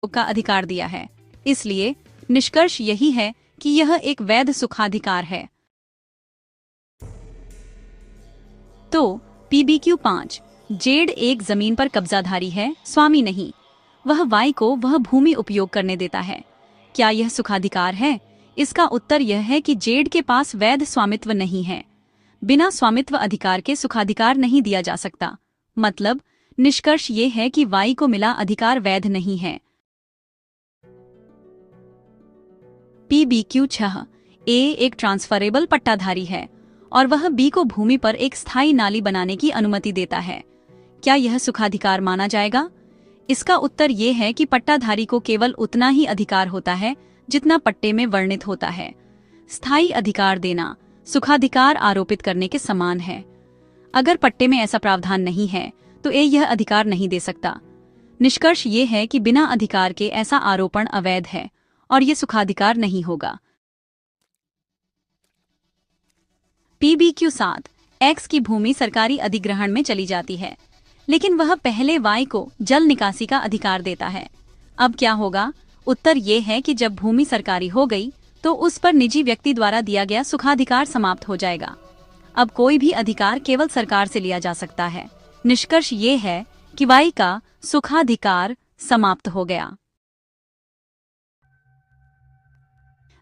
का अधिकार दिया है। इसलिए निष्कर्ष यही है कि यह एक वैध सुखाधिकार है। तो PBQ 5 जेड एक जमीन पर कब्जाधारी है, स्वामी नहीं। वह वाई को वह भूमि उपयोग करने देता है। क्या यह सुखाधिकार है? इसका उत्तर यह है कि जेड के पास वैध स्वामित्व नहीं है। बिना स्वामित्व अधिकार के सुखाधिकार नहीं दिया जा सकता। मतलब निष्कर्ष ये है कि वाई को मिला अधिकार वैध नहीं है। PBQ 6 ए एक ट्रांसफरेबल पट्टाधारी है और वह बी को भूमि पर एक स्थायी नाली बनाने की अनुमति देता है। क्या यह सुखाधिकार माना जाएगा? इसका उत्तर ये है कि पट्टाधारी को केवल उतना ही अधिकार होता है जितना पट्टे में वर्णित होता है। स्थायी अधिकार देना सुखाधिकार आरोपित करने के समान है। अगर पट्टे में ऐसा प्रावधान नहीं है तो यह अधिकार नहीं दे सकता। निष्कर्ष ये है कि बिना अधिकार के ऐसा आरोपण अवैध है और ये सुखाधिकार नहीं होगा। PBQ 7 एक्स की भूमि सरकारी अधिग्रहण में चली जाती है, लेकिन वह पहले वाई को जल निकासी का अधिकार देता है। अब क्या होगा? उत्तर ये है कि जब भूमि सरकारी हो गई तो उस पर निजी व्यक्ति द्वारा दिया गया सुखाधिकार समाप्त हो जाएगा। अब कोई भी अधिकार केवल सरकार से लिया जा सकता है। निष्कर्ष ये है कि वाई का सुखाधिकार समाप्त हो गया।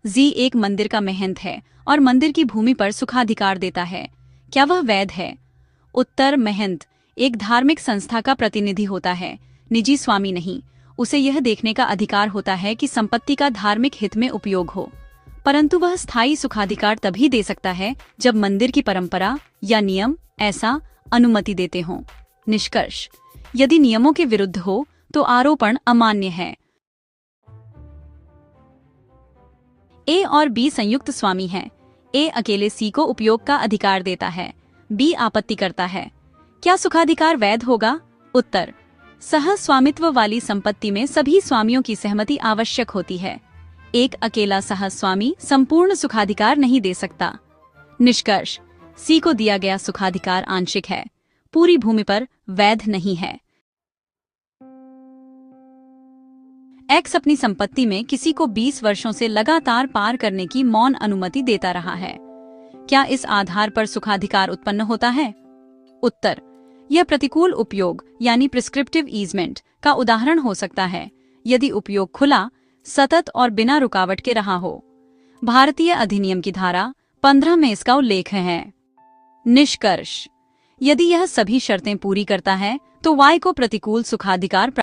जी एक मंदिर का महंत है और मंदिर की भूमि पर सुखाधिकार देता है। क्या वह वैध है? उत्तर महंत एक धार्मिक संस्था का प्रतिनिधि होता है, निजी स्वामी नहीं। उसे यह देखने का अधिकार होता है कि संपत्ति का धार्मिक हित में उपयोग हो, परंतु वह स्थायी सुखाधिकार तभी दे सकता है जब मंदिर की परंपरा या नियम ऐसा अनुमति देते हों। निष्कर्ष यदि नियमों के विरुद्ध हो तो आरोपण अमान्य है। ए और बी संयुक्त स्वामी हैं। ए अकेले सी को उपयोग का अधिकार देता है, बी आपत्ति करता है। क्या सुखाधिकार वैध होगा? उत्तर सह स्वामित्व वाली संपत्ति में सभी स्वामियों की सहमति आवश्यक होती है। एक अकेला सह स्वामी संपूर्ण सुखाधिकार नहीं दे सकता। निष्कर्ष सी को दिया गया सुखाधिकार आंशिक है, पूरी भूमि पर वैध नहीं है। एक्स अपनी संपत्ति में किसी को 20 वर्षों से लगातार पार करने की मौन अनुमति देता रहा है। क्या इस आधार पर सुखाधिकार उत्पन्न होता है? उत्तर यह प्रतिकूल उपयोग यानी प्रिस्क्रिप्टिव ईजमेंट का उदाहरण हो सकता है यदि उपयोग खुला, सतत और बिना रुकावट के रहा हो। भारतीय अधिनियम की धारा 15 में इसका उल्लेख है। निष्कर्ष यदि यह सभी शर्तें पूरी करता है तो वाई को प्रतिकूल सुखाधिकार